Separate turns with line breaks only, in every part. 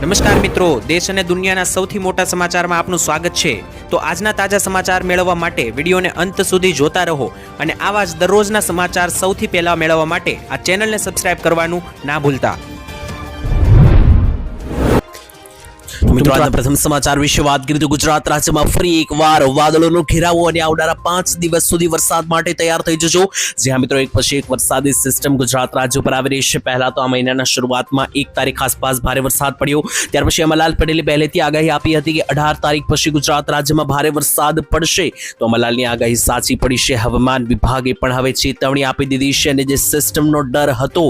નમસ્કાર મિત્રો, દેશ અને દુનિયાના સૌથી મોટા સમાચારમાં આપનું સ્વાગત છે। તો આજના તાજા સમાચાર મેળવવા માટે વિડીયોને અંત સુધી જોતા રહો અને આવા જ દરરોજના સમાચાર સૌથી પહેલા મેળવવા માટે આ ચેનલને સબસ્ક્રાઇબ કરવાનું ના ભૂલતા। મિત્રો આજના પ્રથમ સમાચાર વિશે વાત કરીએ તો ગુજરાત રાજ્યમાં ફરી એકવાર વાદળોનો ઘેરાવો અને આવનારા 5 દિવસ સુધી વરસાદ માટે તૈયાર થઈ જજો। જ્યાં મિત્રો એક પછી એક વરસાદી સિસ્ટમ ગુજરાત રાજ્ય પર આવી રહી છે। પહેલા તો આ મહિનાના શરૂઆતમાં 1 તારીખ આસપાસ ભારે વરસાદ પડ્યો, ત્યાર પછી અમરલાલ પટેલે પહેલેથી આગાહી આપી હતી કે 18 તારીખ પછી ગુજરાત રાજ્યમાં ભારે વરસાદ પડશે। તો અમરલાલની આગાહી સાચી પડી છે। હવામાન વિભાગે પણ હવે ચેતવણી આપી દીધી છે અને જે સિસ્ટમનો ડર હતો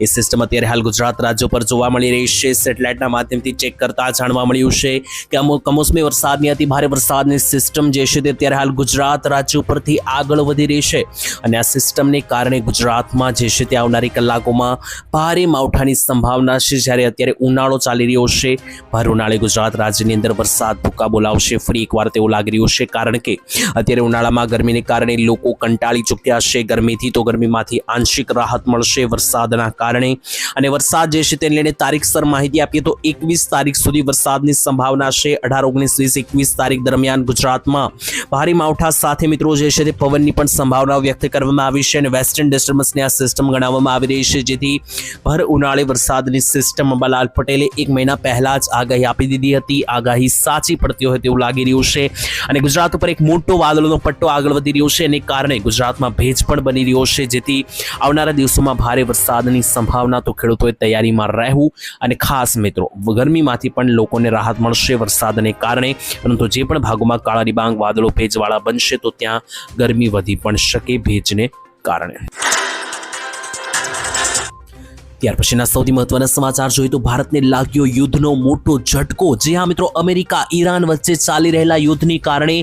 એ સિસ્ટમ અત્યારે હાલ ગુજરાત રાજ્ય પર જોવા મળી રહી છે। સેટેલાઇટના માધ્યમથી ચેક કરતા જાણવા મળ્યું છે કે કમોસમી વરસાદની અતિ ભારે વરસાદની સિસ્ટમ જે છે તે અત્યારે હાલ ગુજરાત રાજ્ય ઉપરથી આગળ વધી રહી છે અને આ સિસ્ટમને કારણે ગુજરાતમાં જે છે તે આવનારી કલાકોમાં ભારે માવઠાની સંભાવના છે। જ્યારે અત્યારે ઉનાળો ચાલી રહ્યો છે, ભર ઉનાળે ગુજરાત રાજ્યની અંદર વરસાદ ભૂકા બોલાવશે ફરી એકવાર તેવું લાગી રહ્યું છે, કારણ કે અત્યારે ઉનાળામાં ગરમીને કારણે લોકો કંટાળી ચૂક્યા છે। ગરમીથી તો ગરમીમાંથી આંશિક રાહત મળશે વરસાદના કારણે અને વરસાદ જે છે તેને લઈને તારીખસર માહિતી આપીએ તો 21 તારીખ સુધી વરસાદની સંભાવના છે। 18, 19, 20, 21 તારીખ દરમિયાન ગુજરાતમાં ભારે માવઠા સાથે મિત્રો જે છે તે પવનની પણ સંભાવના વ્યક્ત કરવામાં આવી છે અને વેસ્ટર્ન ડિસ્ટર્બન્સની આ સિસ્ટમ ગણાવવામાં આવી રહી છે, જેથી ભર ઉનાળે વરસાદની સિસ્ટમ અંબાલાલ પટેલે 1 મહિના પહેલા જ આગાહી આપી દીધી હતી। આગાહી સાચી પડતી હોય તેવું લાગી રહ્યું છે અને ગુજરાત ઉપર એક મોટો વાદળનો પટ્ટો આગળ વધી રહ્યો છે અને કારણે ગુજરાતમાં ભેજ પણ બની રહ્યો છે, જેથી આવનારા દિવસોમાં ભારે વરસાદની સંભાવના। તો ખેડૂતોએ તૈયારીમાં રહેવું અને ખાસ મિત્રો ગરમીમાંથી પણ લોકોને રાહત મળશે વરસાદને કારણે, પરંતુ જે પણ ભાગોમાં કાળા ડિબાંગ વાદળો ભેજવાળા બનશે તો ત્યાં ગરમી વધી પણ શકે ભેજને કારણે। ત્યાર પછીના સૌથી મહત્વના સમાચાર જોઈએ તો ભારતને લાગ્યો યુદ્ધનો મોટો ઝટકો। જે હા મિત્રો, અમેરિકા ઈરાન વચ્ચે ચાલી રહેલા યુદ્ધની કારણે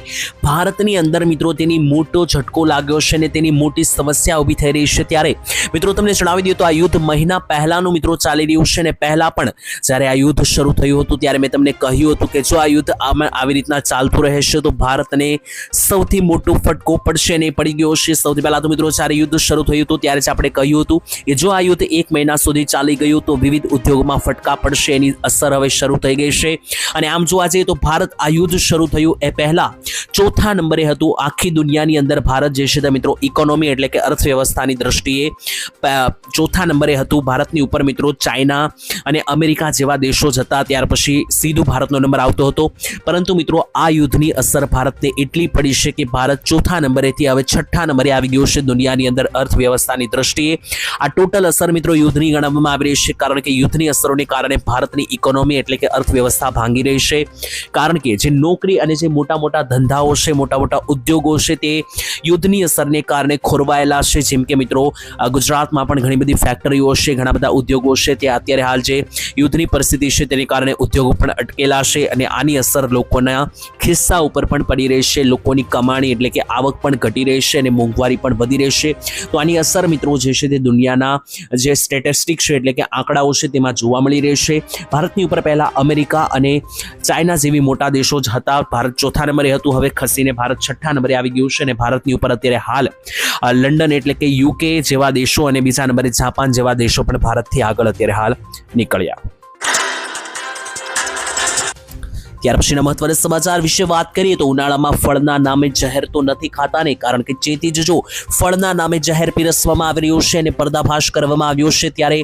ભારતની અંદર મિત્રો તેની મોટો ઝટકો લાગ્યો છે અને તેની મોટી સમસ્યા ઊભી થઈ રહી છે। ત્યારે મિત્રો તમને જણાવી દઈએ તો આ યુદ્ધ મહિના પહેલાનું મિત્રો ચાલી રહ્યું છે અને પહેલા પણ જ્યારે આ યુદ્ધ શરૂ થયું હતું ત્યારે મેં તમને કહ્યું હતું કે જો આ યુદ્ધ આવી રીતના ચાલતું રહેશે તો ભારતને સૌથી મોટો ફટકો પડશે અને પડી ગયો છે। સૌથી પહેલા તો મિત્રો જ્યારે યુદ્ધ શરૂ થયું હતું ત્યારે જ આપણે કહ્યું હતું કે જો આ યુદ્ધ 1 મહિના સુધી ચાલી ગયું તો વિવિધ ઉદ્યોગોમાં ફટકા પડશે, એની અસર હવે શરૂ થઈ ગઈ છે। અને આમ જોવા જઈએ તો ભારત આ યુદ્ધ શરૂ થયું એ પહેલા 4થા નંબરે હતું આખી દુનિયાની અંદર। ભારત જે છે તે મિત્રો ઇકોનોમી એટલે કે અર્થવ્યવસ્થાની દ્રષ્ટિએ 4થા નંબરે હતું। ભારતની ઉપર મિત્રો ચાઇના અને અમેરિકા જેવા દેશો જ હતા, ત્યાર પછી સીધું ભારતનો નંબર આવતો હતો। પરંતુ મિત્રો આ યુદ્ધની અસર ભારતને એટલી પડી છે કે ભારત 4થા નંબરેથી હવે 6થા નંબરે આવી ગયું છે દુનિયાની અંદર અર્થવ્યવસ્થાની દ્રષ્ટિએ। આ ટોટલ અસર મિત્રો યુદ્ધની ગણવામાં આવી રહી છે, કારણ કે યુદ્ધની અસરોને કારણે ભારતની ઇકોનોમી એટલે કે અર્થવ્યવસ્થા ભાંગી રહી છે, કારણ કે જે નોકરી અને જે મોટા મોટા ધંધાઓ છે, મોટા મોટા ઉદ્યોગો છે તે યુદ્ધની અસરને કારણે ખોરવાયેલા છે। જેમ કે મિત્રો ગુજરાતમાં પણ ઘણી બધી ફેક્ટરીઓ છે, ઘણા બધા ઉદ્યોગો છે, તે અત્યારે હાલ જે યુદ્ધની પરિસ્થિતિ છે તેને કારણે ઉદ્યોગો પણ અટકેલા છે અને આની અસર લોકોના ખિસ્સા ઉપર પણ પડી રહી છે। લોકોની કમાણી એટલે કે આવક પણ ઘટી રહી છે અને મોંઘવારી પણ વધી રહી છે। તો આની અસર મિત્રો જે છે તે દુનિયાના જે સ્ટેટિસ્ટિક છે એટલે કે આંકડાઓ છે તેમાં જોવા મળી રહી છે। ભારતની ઉપર પહેલા અમેરિકા અને ચાઇના જેવી મોટા દેશો જ હતા। ભારત 4થા નંબરે હતું, હવે ખસીને ભારત 6થા નંબરે આવી ગયું છે અને ભારતની ઉપર અત્યારે હાલ લંડન એટલે કે યુકે જેવા દેશો અને બીજા નંબરે જાપાન જેવા દેશો પણ ભારતથી આગળ અત્યારે હાલ નીકળ્યા। ત્યાર પછીના મહત્વના સમાચાર વિશે વાત કરીએ તો ઉનાળામાં ફળના નામે જહેર તો નથી ખાતા ને, કારણ કે ચેતી જજો, ફળના નામે જહેર પીરસવામાં આવી રહ્યું છે અને પર્દાફાશ કરવામાં આવ્યો છે। ત્યારે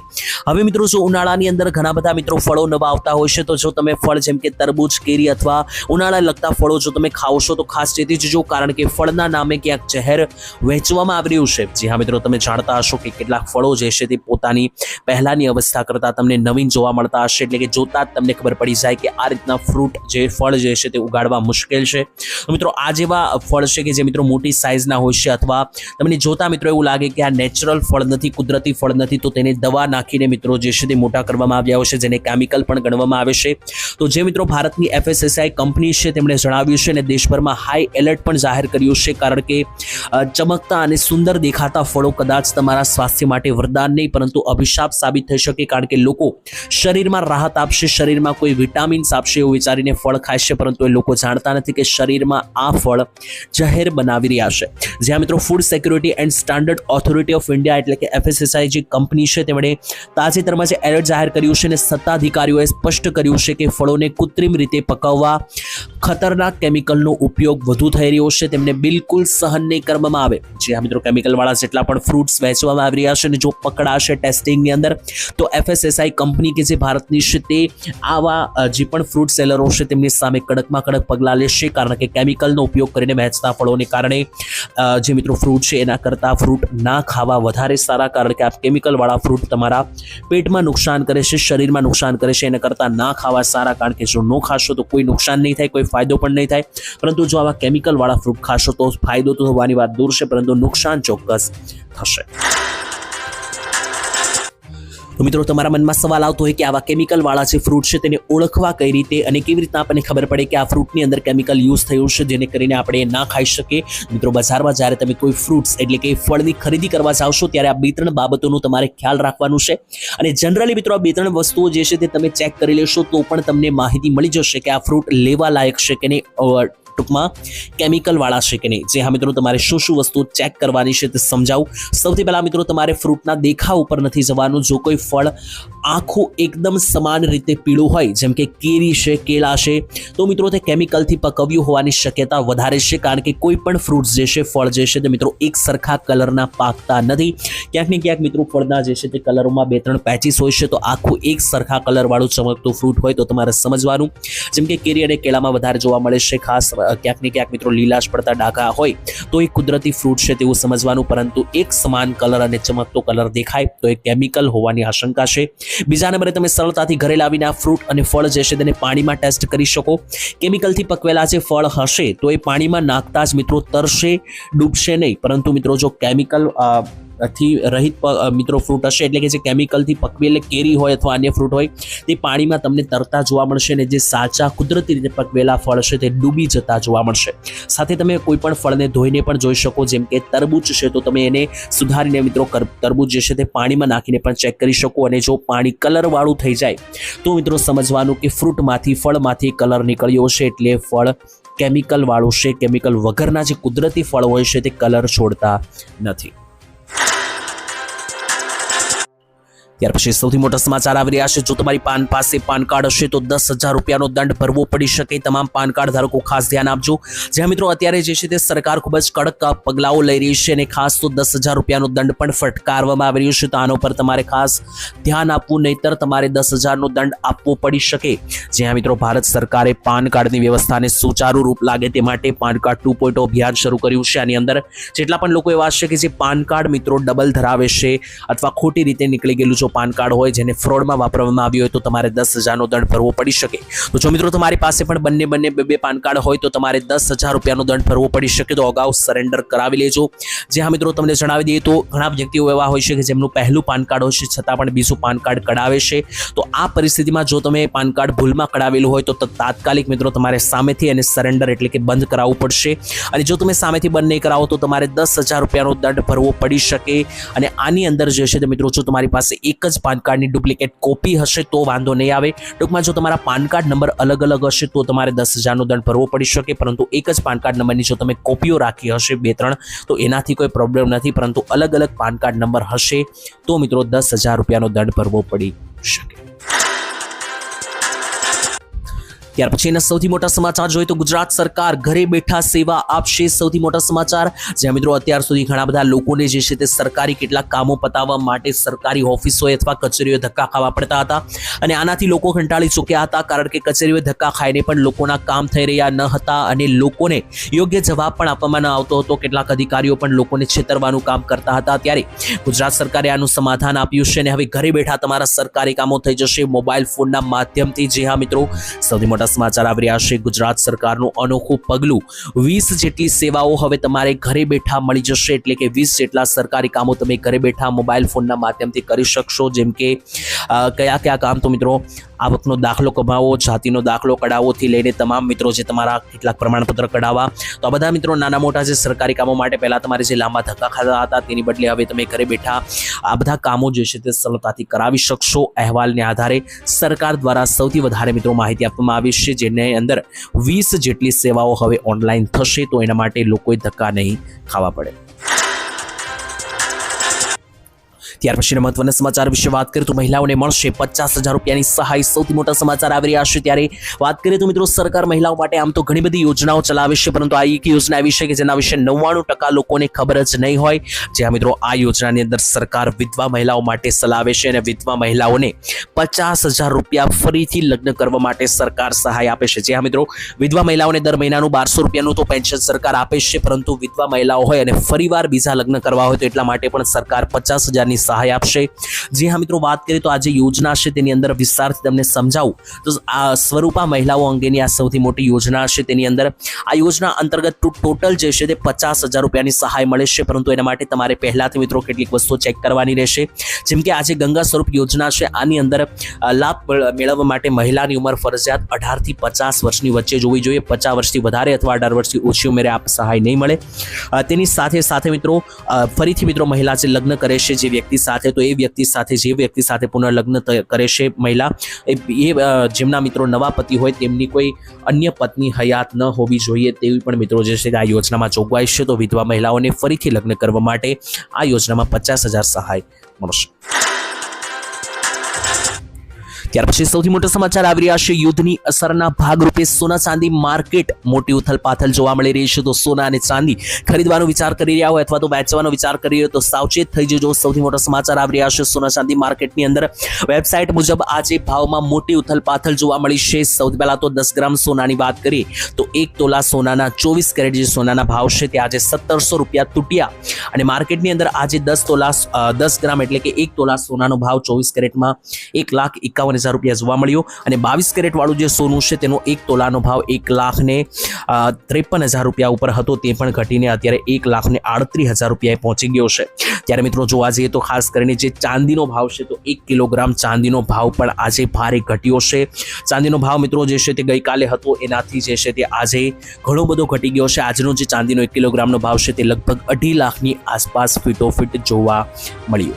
હવે મિત્રો જો ઉનાળાની અંદર ઘણા બધા મિત્રો ફળો નવા આવતા હોય છે, તો જો તમે ફળ જેમ કે તરબૂચ, કેરી અથવા ઉનાળા લગતા ફળો જો તમે ખાઓ છો તો ખાસ ચેતી જજો, કારણ કે ફળના નામે ક્યાંક જહેર વહેંચવામાં આવી રહ્યું છે। જી હા મિત્રો, તમે જાણતા હશો કે કેટલાક ફળો જે છે તે પોતાની પહેલાની અવસ્થા કરતાં તમને નવીન જોવા મળતા હશે, એટલે કે જોતા જ તમને ખબર પડી જાય કે આ રીતના ફ્રૂટ જે ફળ જે છે તે ઉગાડવા મુશ્કેલ છે। તો મિત્રો આ જેવા ફળ છે કે જે મિત્રો મોટી સાઇઝના હોય છે અથવા તમને જોતા મિત્રો એવું લાગે કે આ નેચરલ ફળ નથી, કુદરતી ફળ નથી, તો તેને દવા નાખીને મિત્રો જે છે તે મોટા કરવામાં આવ્યા હોય છે, જેને કેમિકલ પણ ગણવામાં આવે છે। તો જે મિત્રો ભારતની FSSAI કંપની છે તેમણે જણાવ્યું છે અને દેશભરમાં હાઈ એલર્ટ પણ જાહેર કર્યું છે, કારણ કે ચમકતા અને સુંદર દેખાતા ફળો કદાચ તમારા સ્વાસ્થ્ય માટે વરદાન નહીં પરંતુ અભિશાપ સાબિત થઈ શકે, કારણ કે લોકો શરીરમાં રાહત આપશે, શરીરમાં કોઈ વિટામિન્સ આપશે એવું વિચારીને ફળ ખાય છે, પરંતુ એ લોકો જાણતા નથી કે શરીરમાં આ ફળ જહેર બનાવી રહ્યા છે. જ્યાં મિત્રો food security and standard authority of India એટલે કે FSSAI જે કંપની છે તેમણે તાજેતરમાં જે એલર્ટ જાહેર કર્યું છે અને સત્તાધિકારીઓએ સ્પષ્ટ કર્યું છે કે ફળોને કૃત્રિમ રીતે પકાવવા ખતરનાક કેમિકલનો ઉપયોગ વધુ થઈ રહ્યો છે, તેમને બિલકુલ સહન નહીં કરવામાં આવે. જે આ મિત્રો કેમિકલવાળા જેટલા પણ ફ્રૂટ્સ વેચવામાં આવી રહ્યા છે અને જો પકડાશે ટેસ્ટિંગની અંદર તો FSSAI કંપની કે જે ભારતની છે તે આવા જે પણ ફ્રૂટ સેલરો છે તેમની સામે કડકમાં કડક પગલાં લેશે, કારણ કે કેમિકલનો ઉપયોગ કરીને વેચતા ફળોને કારણે જે મિત્રો ફ્રૂટ છે એના કરતાં ફ્રૂટ ના ખાવા વધારે સારા, કારણ કે આ કેમિકલવાળા ફ્રૂટ તમારા પેટમાં નુકસાન કરે છે, શરીરમાં નુકસાન કરે છે, એના કરતાં ના ખાવા સારા, કારણ કે જો ન ખાશો તો કોઈ નુકસાન નહીં થાય, કોઈ ફાયદો પણ નહીં થાય, પરંતુ જો આવા કેમિકલવાળા ફ્રૂટ ખાશો તો ફાયદો તો થવાની વાત દૂર છે પરંતુ નુકસાન ચોક્કસ થશે. તો મિત્રો તમારા મનમાં સવાલ આવતો હોય કે આવા કેમિકલવાળા જે ફ્રૂટ છે તેને ઓળખવા કઈ રીતે અને કેવી રીતના આપણને ખબર પડે કે આ ફ્રૂટની અંદર કેમિકલ યુઝ થયું છે જેને કરીને આપણે ના ખાઈ શકીએ. મિત્રો બજારમાં જ્યારે તમે કોઈ ફ્રૂટ્સ એટલે કે ફળની ખરીદી કરવા જાવશો ત્યારે આ 2-3 બાબતોનું તમારે ખ્યાલ રાખવાનું છે અને જનરલી મિત્રો આ 2-3 વસ્તુઓ જે છે તે તમે ચેક કરી લેશો તો પણ તમને માહિતી મળી જશે કે આ ફ્રૂટ લેવા લાયક છે કે નહીં, ટૂંકમાં કેમિકલવાળા છે કે નહીં. જે હા મિત્રો તમારે શું શું વસ્તુ ચેક કરવાની છે તે સમજાવું. સૌથી પહેલાં મિત્રો તમારે ફ્રૂટના દેખાવ ઉપર નથી જવાનું. જો કોઈ ફળ આખું એકદમ સમાન રીતે પીળું હોય જેમ કે કેરી છે, કેળા છે, તો મિત્રો તે કેમિકલથી પકવ્યું હોવાની શક્યતા વધારે છે, કારણ કે કોઈ પણ ફ્રૂટ્સ જે છે, ફળ જે છે તે મિત્રો એક સરખા કલરના પાકતા નથી. ક્યાંક ને ક્યાંક મિત્રો ફળના જે છે તે કલરોમાં 2-3 પેચીસ હોય છે, તો આખું એક સરખા કલરવાળું ચમકતું ફ્રૂટ હોય તો તમારે સમજવાનું. જેમ કે કેરી અને કેળામાં વધારે જોવા મળે છે, ખાસ ક્યાંક ને ક્યાંક મિત્રો લીલાશ પડતા ડાઘા હોય તો એ કુદરતી ફ્રૂટ છે તેવું સમજવાનું, પરંતુ એક સમાન કલર અને ચમકતો કલર દેખાય તો એ કેમિકલ હોવાની આશંકા છે. બીજા નંબરે તમે સરળતાથી ઘરે લાવીને આ ફ્રૂટ અને ફળ જે છે તેને પાણીમાં ટેસ્ટ કરી શકો. કેમિકલથી પકવેલા જે ફળ હશે તો એ પાણીમાં નાખતા જ મિત્રો તરશે, ડૂબશે નહીં, પરંતુ મિત્રો જો કેમિકલ થી રહિત મિત્રો ફ્રૂટ હશે એટલે કે જે કેમિકલથી પકવેલી કેરી હોય અથવા અન્ય ફ્રૂટ હોય તે પાણીમાં તમને તરતા જોવા મળશે અને જે સાચા કુદરતી રીતે પકવેલા ફળ છે તે ડૂબી જતા જોવા મળશે. સાથે તમે કોઈ પણ ફળને ધોઈને પણ જોઈ શકો, જેમ કે તરબૂચ છે તો તમે એને સુધારીને મિત્રો તરબૂચ જે છે તે પાણીમાં નાખીને પણ ચેક કરી શકો અને જો પાણી કલરવાળું થઈ જાય તો મિત્રો સમજવાનું કે ફ્રૂટમાંથી ફળમાંથી કલર નીકળ્યો છે એટલે ફળ કેમિકલવાળું છે. કેમિકલ વગરના જે કુદરતી ફળ હોય છે તે કલર છોડતા નથી. ત્યાર પછી સૌથી મોટા સમાચાર આવી રહ્યા છે. જો તમારી પાસે પાન કાર્ડ હશે તો 10,000 રૂપિયાનો દંડ ભરવો પડી શકે. તમામ પાન કાર્ડ ધારકો ખાસ ધ્યાન આપજો. જ્યાં મિત્રો અત્યારે જે છે તે સરકાર ખૂબ જ કડક પગલાઓ લઈ રહી છે અને ખાસ તો 10,000 રૂપિયાનો દંડ પણ ફટકારવામાં આવી રહ્યો છે, તો આના પર તમારે ખાસ ધ્યાન આપવું, નહીતર તમારે 10,000નો દંડ આપવો પડી શકે. જ્યાં મિત્રો ભારત સરકારે પાન કાર્ડની વ્યવસ્થાને સુચારુ રૂપ લાગે તે માટે પાન કાર્ડ 2.0 અભિયાન શરૂ કર્યું છે. આની અંદર જેટલા પણ લોકો એવા છે કે જે પાન કાર્ડ મિત્રો ડબલ ધરાવે છે અથવા ખોટી રીતે નીકળી ગયેલું જો પાન કાર્ડ હોય જેને ફ્રોડમાં વાપરવામાં આવ્યું હોય તો તમારે 10,000નો દંડ ભરવો પડી શકે. તો જો મિત્રો તમારી પાસે પણ બંને બે પાન કાર્ડ હોય તો તમારે 10,000 રૂપિયાનો દંડ ભરવો પડી શકે, તો અગાઉ સરેન્ડર કરાવી લેજો. જે હા મિત્રો તમને જણાવી દઈએ તો ઘણા વ્યક્તિઓ એવા હોય છે કે જેમનું પહેલું પાન કાર્ડ હોય છે છતાં પણ બીજું પાન કાર્ડ કઢાવે છે. તો આ પરિસ્થિતિમાં જો તમે પાન કાર્ડ ભૂલમાં કઢાવેલું હોય તો તાત્કાલિક મિત્રો તમારે સામેથી એને સરેન્ડર એટલે કે બંધ કરાવવું પડશે, અને જો તમે સામેથી બંધ નહીં કરાવો તો તમારે 10,000 રૂપિયાનો દંડ ભરવો પડી શકે. અને આની અંદર જે છે મિત્રો જો તમારી પાસે એક જ પાન કાર્ડની ડુપ્લિકેટ કોપી હશે તો વાંધો નહીં આવે. ટૂંકમાં જો તમારા પાન કાર્ડ નંબર અલગ અલગ હશે તો તમારે 10,000નો દંડ ભરવો પડી શકે, પરંતુ એક જ પાન કાર્ડ નંબરની જો તમે કોપીઓ રાખી હશે 2-3 તો એનાથી કોઈ પ્રોબ્લેમ નથી, પરંતુ અલગ અલગ પાન કાર્ડ નંબર હશે તો મિત્રો 10,000 રૂપિયાનો દંડ ભરવો પડી શકે. ત્યાર પછીના સૌથી મોટા સમાચાર જોઈએ તો ગુજરાત સરકાર ઘરે બેઠા સેવા આપશે. સૌથી મોટા સમાચાર, જ્યાં મિત્રો અત્યાર સુધી ઘણા બધા લોકોને જે છે તે સરકારી કેટલાક કામો પતાવવા માટે સરકારી ઓફિસોએ અથવા કચેરીઓએ ધક્કા ખાવા પડતા હતા અને આનાથી લોકો કંટાળી ચૂક્યા હતા, કારણ કે કચેરીઓએ ધક્કા ખાઈને પણ લોકોના કામ થઈ રહ્યા ન હતા અને લોકોને યોગ્ય જવાબ પણ આપવામાં ન આવતો હતો. કેટલાક અધિકારીઓ પણ લોકોને છેતરવાનું કામ કરતા હતા. ત્યારે ગુજરાત સરકારે આનું સમાધાન આપ્યું છે અને હવે ઘરે બેઠા તમારા સરકારી કામો થઈ જશે મોબાઈલ ફોનના માધ્યમથી. જે હા મિત્રો સૌથી મોટા મોટા સમાચાર આવી રહ્યા છે. ગુજરાત સરકારનું અનોખું પગલું, 20 જેટલી સેવાઓ હવે તમારે ઘરે બેઠા મળી જશે. એટલે કે 20 જેટલા સરકારી કામો તમે ઘરે બેઠા મોબાઈલ ફોનના માધ્યમથી કરી શકશો. જેમ કે કયા કામ તો મિત્રો, આવકનો દાખલો કઢાવવો, જાતિનો દાખલો કઢાવવાથી લઈને તમામ મિત્રો જે તમારા કેટલાક પ્રમાણપત્ર કઢાવવા, તો આ બધા મિત્રો નાના મોટા જે સરકારી કામો માટે પહેલાં તમારે જે લાંબા ધક્કા ખાતા હતા તેની બદલે હવે તમે ઘરે બેઠા આ બધા કામો જે છે તે સરળતાથી કરાવી શકશો. અહેવાલને આધારે સરકાર દ્વારા સૌથી વધારે મિત્રો માહિતી આપવામાં આવી છે, જેને અંદર 20 જેટલી સેવાઓ હવે ઓનલાઈન થશે, તો એના માટે લોકોએ ધક્કા નહીં ખાવા પડે. ત્યાર પછીના મહત્વના સમાચાર વિશે વાત કરીએ તો મહિલાઓને મળશે 50,000 રૂપિયાની સહાય. સૌથી મોટા સમાચાર આવી રહ્યા છે. ત્યારે વાત કરીએ તો મિત્રો, સરકાર મહિલાઓ માટે આમ તો ઘણી બધી યોજનાઓ ચલાવે છે, પરંતુ આ એક યોજના એવી છે કે જેના વિશે 99% લોકોને ખબર જ નહીં હોય. જ્યાં મિત્રો આ યોજનાની અંદર સરકાર વિધવા મહિલાઓ માટે ચલાવે છે અને વિધવા મહિલાઓને 50,000 રૂપિયા ફરીથી લગ્ન કરવા માટે સરકાર સહાય આપે છે. જ્યાં મિત્રો વિધવા મહિલાઓને દર મહિનાનું 1200 રૂપિયાનું તો પેન્શન સરકાર આપે છે, પરંતુ વિધવા મહિલાઓ હોય અને ફરીવાર બીજા લગ્ન કરવા હોય તો એટલા માટે પણ સરકાર 50,000ની સહાય આપશે. જી હા મિત્રો, વાત કરીએ તો આ જે યોજના છે તેની અંદર વિસ્તારથી તમને સમજાવું તો આ સ્વરૂપા મહિલાઓ અંગેની આ સૌથી મોટી યોજના છે. તેની અંદર આ યોજના અંતર્ગત ટોટલ જે છે તે 50,000 રૂપિયાની સહાય મળે છે, પરંતુ એના માટે તમારે પહેલાથી મિત્રો કેટલીક વસ્તુઓ ચેક કરવાની રહેશે. જેમ કે આ જે ગંગા સ્વરૂપ યોજના છે, આની અંદર લાભ મેળવવા માટે મહિલાની ઉંમર ફરજિયાત 18 થી 50 વર્ષની વચ્ચે જોવી જોઈએ. 50 વર્ષથી વધારે અથવા 18 વર્ષથી ઓછી ઉંમરે આ સહાય નહીં મળે. તેની સાથે મિત્રો ફરીથી મિત્રો મહિલા જે લગ્ન કરે છે જે વ્યક્તિ સાથે, તો એ વ્યક્તિ સાથે જે વ્યક્તિ સાથે પુનર્લગ્ન કરે છે મહિલા, એ જેમના મિત્રો નવા પતિ હોય તેમની કોઈ અન્ય પત્ની હયાત ન હોવી જોઈએ તેવી પણ મિત્રો જે છે આ યોજનામાં જોગવાઈ છે. તો વિધવા મહિલાઓને ફરીથી લગ્ન કરવા માટે આ યોજનામાં 50,000 સહાય મળશે. ત્યાર પછી સૌથી મોટા સમાચાર આવી રહ્યા છે. યુદ્ધની અસરના ભાગરૂપે સોના ચાંદી માર્કેટ મોટી ઉથલપાથલ જોવા મળી રહી છે. તો સોના અને ચાંદી ખરીદવાનો વિચાર કરી રહ્યા હોય અથવા તો વેચવાનો વિચાર કરી રહ્યો તો સાવચેત થઈ જજો. સૌથી મોટા સમાચાર આવી રહ્યા છે. સોના ચાંદી માર્કેટની અંદર વેબસાઇટ મુજબ આજે ભાવમાં મોટી ઉથલપાથલ જોવા મળી છે. સૌથી પહેલા તો 10 ગ્રામ સોનાની વાત કરીએ તો 1 તોલા સોનાના 24 કેરેટ જે સોનાના ભાવ છે તે આજે 1700 રૂપિયા તૂટ્યા અને માર્કેટની અંદર આજે 10 ગ્રામ એટલે કે 1 તોલા સોનાનો ભાવ 24 કેરેટમાં 1,51,000 રૂપિયા જોવા મળ્યો અને 22 કેરેટ વાળું જે સોનું છે તેનો 1 તોલાનો ભાવ 1,53,000 રૂપિયા ઉપર હતો, તે પણ ઘટીને અત્યારે 1,38,000 રૂપિયાએ પહોંચી ગયો છે. ત્યારે મિત્રો જોવા જઈએ તો ખાસ કરીને જે ચાંદીનો ભાવ છે તો 1 કિલોગ્રામ ચાંદીનો ભાવ પણ આજે ભારે ઘટ્યો છે. ચાંદીનો ભાવ મિત્રો જે છે તે ગઈકાલે હતો એનાથી જે છે તે આજે ઘણો બધો ઘટી ગયો છે. આજનો જે ચાંદીનો 1 કિલોગ્રામનો ભાવ છે તે લગભગ 2.5 લાખની આસપાસ ફીટોફીટ જોવા મળ્યો.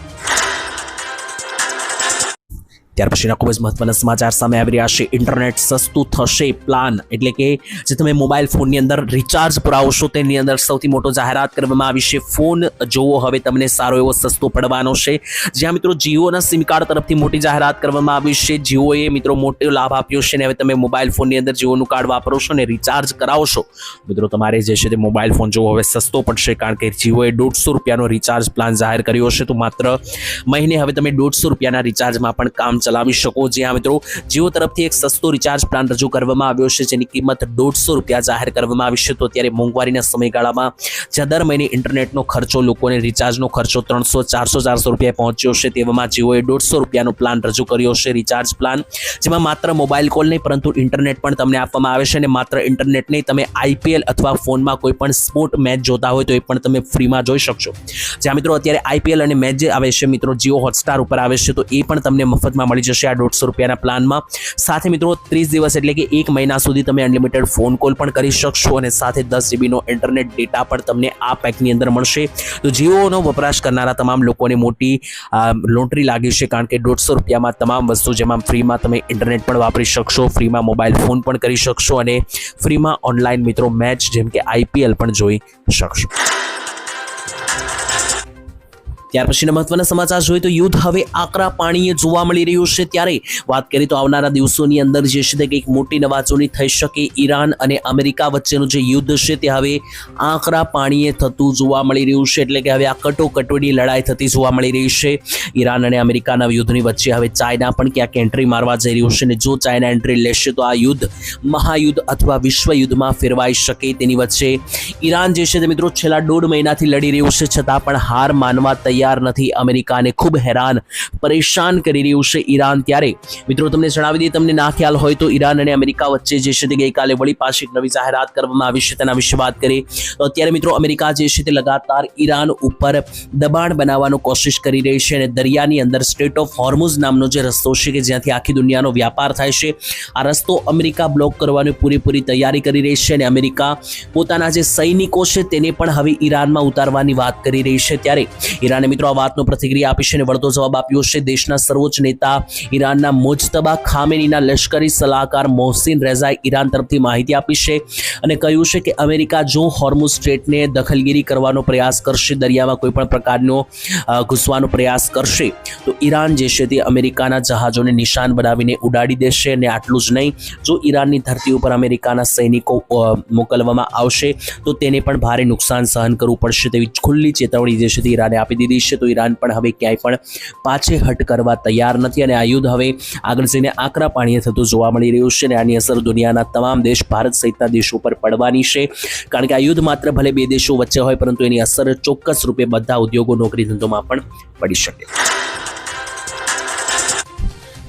ત્યાર પછીના ખૂબ જ મહત્વના સમાચાર સામે આવી રહ્યા છે. ઇન્ટરનેટ સસ્તું થશે પ્લાન, એટલે કે જે તમે મોબાઈલ ફોનની અંદર રિચાર્જ પુરાવશો તેની અંદર સૌથી મોટો જાહેરાત કરવામાં આવી છે. ફોન જોવો હવે તમને સારો એવો સસ્તો પડવાનો છે. જ્યાં મિત્રો જીઓના સિમ કાર્ડ તરફથી મોટી જાહેરાત કરવામાં આવી છે. જીઓએ મિત્રો મોટો લાભ આપ્યો છે અને હવે તમે મોબાઈલ ફોનની અંદર જીઓનું કાર્ડ વાપરો છો અને રિચાર્જ કરાવશો મિત્રો તમારે જે છે તે મોબાઈલ ફોન જોવો હવે સસ્તો પડશે, કારણ કે જીઓએ 150 રૂપિયાનો રિચાર્જ પ્લાન જાહેર કર્યો છે. તો માત્ર મહિને હવે તમે 150 રૂપિયાના રિચાર્જમાં પણ કામ ચલાવી શકો. જ્યાં મિત્રો જીઓ તરફથી એક સસ્તો રિચાર્જ પ્લાન રજૂ કરવામાં આવ્યો છે જેની કિંમત 150 રૂપિયા જાહેર કરવામાં આવી છે. તો અત્યારે મોંઘવારીના સમયગાળામાં જ્યાં દર મહિને ઇન્ટરનેટનો ખર્ચો, લોકોને રિચાર્જનો ખર્ચો 300-400 રૂપિયા પહોંચ્યો છે, તેવામાં જીઓએ 150 રૂપિયાનો પ્લાન રજૂ કર્યો છે, રિચાર્જ પ્લાન, જેમાં માત્ર મોબાઈલ કોલ નહીં પરંતુ ઇન્ટરનેટ પણ તમને આપવામાં આવે છે. અને માત્ર ઇન્ટરનેટ નહીં, તમે IPL અથવા ફોનમાં કોઈ પણ સ્પોર્ટ મેચ જોતા હોય તો એ પણ તમે ફ્રીમાં જોઈ શકશો. જ્યાં મિત્રો અત્યારે IPL અને મેચ જે આવે છે મિત્રો જીઓ હોટસ્ટાર ઉપર આવે છે, તો એ પણ તમને મફતમાં મળી જશે આ 150 રૂપિયાના પ્લાનમાં. સાથે મિત્રો 30 દિવસ એટલે કે 1 મહિના સુધી તમે અનલિમિટેડ ફોન કોલ પણ કરી શકશો અને સાથે 10 જીબીનો ઇન્ટરનેટ ડેટા પણ તમને આ પેકની અંદર મળશે. તો જીઓનો વપરાશ કરનારા તમામ લોકોને મોટી લોટરી લાગી છે, કારણ કે 150 રૂપિયામાં તમામ વસ્તુ, જેમાં ફ્રીમાં તમે ઇન્ટરનેટ પણ વાપરી શકશો, ફ્રીમાં મોબાઈલ ફોન પણ કરી શકશો અને ફ્રીમાં ઓનલાઈન મિત્રો મેચ જેમ કે IPL પણ જોઈ શકશો. ત્યાર પછીના મહત્વના સમાચાર જોઈએ તો યુદ્ધ હવે આકરા પાણીએ જોવા મળી રહ્યું છે. ત્યારે વાત કરીએ તો આવનારા દિવસોની અંદર જે છે તે કંઈક મોટી નવાજોની થઈ શકે. ઈરાન અને અમેરિકા વચ્ચેનું જે યુદ્ધ છે તે હવે આકરા પાણીએ થતું જોવા મળી રહ્યું છે. એટલે કે હવે આ કટોકટોની લડાઈ થતી જોવા મળી રહી છે. ઈરાન અને અમેરિકાના યુદ્ધની વચ્ચે હવે ચાઇના પણ ક્યાંક એન્ટ્રી મારવા જઈ રહ્યું છે અને જો ચાઇના એન્ટ્રી લેશે તો આ યુદ્ધ મહાયુદ્ધ અથવા વિશ્વ યુદ્ધમાં ફેરવાઈ શકે. તેની વચ્ચે ઈરાન જે છે તે મિત્રો છેલ્લા 1.5 મહિનાથી લડી રહ્યું છે, છતાં પણ હાર માનવા તૈયાર તૈયાર નથી. અમેરિકાને ખૂબ હેરાન પરેશાન કરી રહ્યું છે ઈરાન. ત્યારે મિત્રો તમને જણાવી દઈએ, તમને ના ખ્યાલ હોય તો ઈરાન અને અમેરિકા વચ્ચે જે છે તે ગઈકાલે વળી પાછી એક નવી જાહેરાત કરવામાં આવી છે. તેના વિશે વાત કરીએ તો અત્યારે મિત્રો અમેરિકા જે છે તે લગાતાર ઈરાન ઉપર દબાણ બનાવવાનો કોશિશ કરી રહી છે અને દરિયાની અંદર સ્ટ્રેટ ઓફ હોર્મુઝ નામનો જે રસ્તો છે કે જ્યાંથી આખી દુનિયાનો વ્યાપાર થાય છે, આ રસ્તો અમેરિકા બ્લોક કરવાની પૂરેપૂરી તૈયારી કરી રહી છે અને અમેરિકા પોતાના જે સૈનિકો છે તેને પણ હવે ઈરાનમાં ઉતારવાની વાત કરી રહી છે. ત્યારે ઈરાને મિત્રો આ વાતનો પ્રતિક્રિયા આપી છે અને વળતો જવાબ આપ્યો છે. દેશના સર્વોચ્ચ નેતા ઈરાનના મુજતબા ખામેનીના લશ્કરી સલાહકાર મોહસિન રેઝાએ ઈરાન તરફથી માહિતી આપી છે અને કહ્યું છે કે અમેરિકા જો હોર્મુઝ સ્ટ્રેટને દખલગીરી કરવાનો પ્રયાસ કરશે, દરિયામાં કોઈ પણ પ્રકારનો ઘૂસવાનો પ્રયાસ કરશે તો ઈરાન જે છે તે અમેરિકાના જહાજોને નિશાન બનાવીને ઉડાડી દેશે. અને આટલું જ નહીં, જો ઈરાનની ધરતી ઉપર અમેરિકાના સૈનિકો મોકલવામાં આવશે તો તેને પણ ભારે નુકસાન સહન કરવું પડશે તેવી ખુલ્લી ચેતવણી જે છે તે ઈરાને આપી દીધી છે. તો ઈરાન પણ હવે ક્યાંય પણ પાછેહટ કરવા તૈયાર નથી અને આ યુદ્ધ હવે આગળ જઈને આકરા પાણીએ થતું જોવા મળી રહ્યું છે અને આની અસર દુનિયાના તમામ દેશ, ભારત સહિતના દેશો પર પડવાની છે. કારણ કે આ યુદ્ધ માત્ર ભલે બે દેશો વચ્ચે હોય, પરંતુ એની અસર ચોક્કસ રૂપે બધા ઉદ્યોગો, નોકરી ધંધોમાં પણ પડી શકે.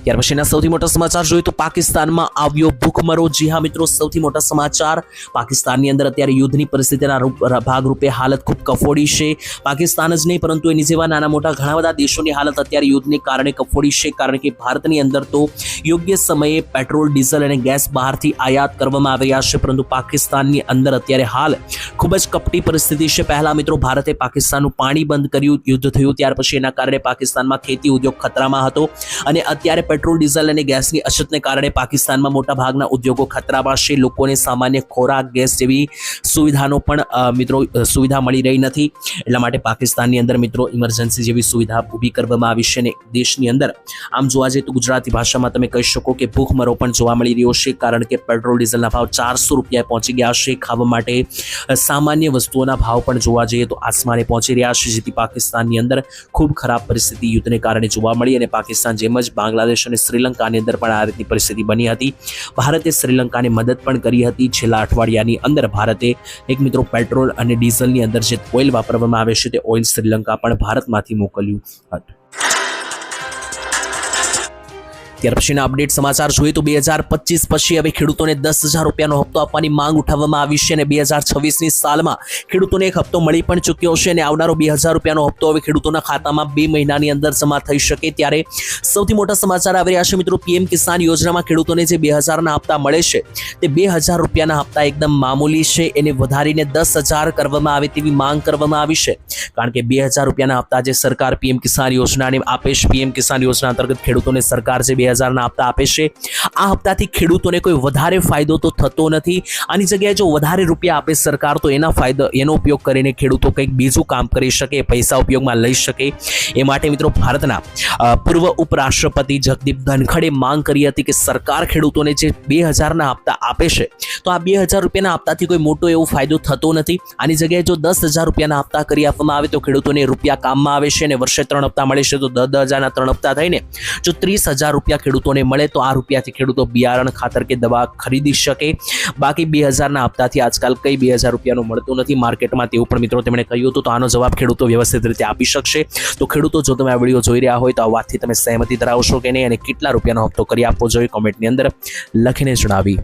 ત્યાર પછીના સૌથી મોટા સમાચાર જોઈએ તો પાકિસ્તાનમાં આવ્યો ભૂખમરો. જી હા મિત્રો, સૌથી મોટા સમાચાર. પાકિસ્તાનની અંદર અત્યારે યુદ્ધની પરિસ્થિતિના ભાગરૂપે હાલત ખૂબ કફોડી છે. પાકિસ્તાન જ નહીં પરંતુ એની જેવા નાના મોટા ઘણા બધા દેશોની હાલત અત્યારે યુદ્ધને કારણે કફોડી છે. કારણ કે ભારતની અંદર તો યોગ્ય સમયે પેટ્રોલ, ડીઝલ અને ગેસ બહારથી આયાત કરવામાં આવી રહ્યા છે, પરંતુ પાકિસ્તાનની અંદર અત્યારે હાલ ખૂબ જ કપટી પરિસ્થિતિ છે. પહેલા મિત્રો ભારતે પાકિસ્તાનનું પાણી બંધ કર્યું, યુદ્ધ થયું, ત્યાર પછી એના કારણે પાકિસ્તાનમાં ખેતી ઉદ્યોગ ખતરામાં હતો અને અત્યારે પેટ્રોલ, ડીઝલ અને ગેસની અછતને કારણે પાકિસ્તાનમાં મોટા ભાગના ઉદ્યોગો ખતરામાં છે. લોકોને સામાન્ય ખોરાક, ગેસ જેવી સુવિધાનો પણ મિત્રો સુવિધા મળી રહી નથી. એટલા માટે પાકિસ્તાનની અંદર મિત્રો ઇમરજન્સી જેવી સુવિધા ઊભી કરવામાં આવી છે અને દેશની અંદર આમ જોવા જઈએ તો ગુજરાતી ભાષામાં તમે કહી શકો કે ભૂખમરો પણ જોવા મળી રહ્યો છે. કારણ કે પેટ્રોલ, ડીઝલના ભાવ 400 રૂપિયા પહોંચી ગયા છે. ખાવા માટે સામાન્ય વસ્તુઓના ભાવ પણ જોવા જઈએ તો આસમાને પહોંચી રહ્યા છે, જેથી પાકિસ્તાનની અંદર ખૂબ ખરાબ પરિસ્થિતિ યુદ્ધને કારણે જોવા મળી અને પાકિસ્તાન જેમ જ બાંગ્લાદેશ અને શ્રીલંકાની અંદર પણ આ રીતની પરિસ્થિતિ બની હતી. ભારતે શ્રીલંકાને મદદ પણ કરી હતી. છેલ્લા અઠવાડિયાની અંદર ભારતે એક મિત્રો પેટ્રોલ અને ડીઝલની અંદર જે ઓઇલ વાપરવામાં આવે છે તે ઓઇલ શ્રીલંકા પણ ભારતમાંથી મોકલ્યું હતું. ત્યાર પછીના અપડેટ સમાચાર જોઈએ તો 2025 પછી હવે ખેડૂતોને 10,000 રૂપિયાનો હપ્તો આપવાની માંગ ઉઠાવવામાં આવી છે અને 2026ની સાલમાં ખેડૂતોને એક હપ્તો મળી પણ ચૂક્યો છે અને આવનારો 2,000 રૂપિયાનો હપ્તો હવે ખેડૂતોના ખાતામાં 2 મહિનાની અંદર જમા થઈ શકે. ત્યારે સૌથી મોટા સમાચાર આવી રહ્યા છે મિત્રો. પીએમ કિસાન યોજનામાં ખેડૂતોને જે 2,000ના હપ્તા મળે છે તે 2,000 રૂપિયાના હપ્તા એકદમ મામૂલી છે. એને વધારીને 10,000 કરવામાં આવે તેવી માંગ કરવામાં આવી છે. કારણ કે 2,000 રૂપિયાના હપ્તા જે સરકાર પીએમ કિસાન યોજનાને આપે છે, પીએમ કિસાન યોજના અંતર્ગત ખેડૂતોને સરકાર જે 2,000ના હપ્તા આપે છે, આ હપ્તાથી ખેડૂતોને કોઈ વધારે ફાયદો તો થતો નથી. આની જગ્યાએ જો વધારે રૂપિયા આપે સરકાર તો એનો ઉપયોગ કરીને ખેડૂતો કંઈક બીજું કામ કરી શકે, પૈસા ઉપયોગમાં લઈ શકે. એ માટે મિત્રો ભારતના પૂર્વ ઉપરાષ્ટ્રપતિ જગદીપ ધનખડે માંગ કરી હતી કે સરકાર ખેડૂતોને જે 2,000ના હપ્તા આપે છે તો આ 2,000 રૂપિયાના હપ્તાથી કોઈ મોટો એવો ફાયદો થતો નથી. આની જગ્યાએ જો 10,000 રૂપિયાના હપ્તા કરી આપવામાં આવે તો ખેડૂતોને રૂપિયા કામમાં આવે છે અને વર્ષે 3 હપ્તા મળે છે તો 10,000ના 3 હપ્તા થઈને જો 30,000 રૂપિયા ખેડૂતોને મળે તો આ રૂપિયાથી ખેડૂતો બિયારણ, ખાતર કે દવા ખરીદી શકે. બાકી 2,000ના હપ્તાથી આજકાલ કઈ 2,000 રૂપિયાનું મળતું નથી માર્કેટમાં, તેવું પણ મિત્રો તેમણે કહ્યું હતું. તો આનો જવાબ ખેડૂતો વ્યવસ્થિત રીતે આપી શકશે. તો ખેડૂતો, જો તમે આ વિડીયો જોઈ રહ્યા હોય તો આ વાતથી તમે સહેમતી ધરાવશો કે નહીં અને કેટલા રૂપિયાનો હપ્તો કરી આપવો જોઈએ કોમેન્ટની અંદર લખીને જણાવી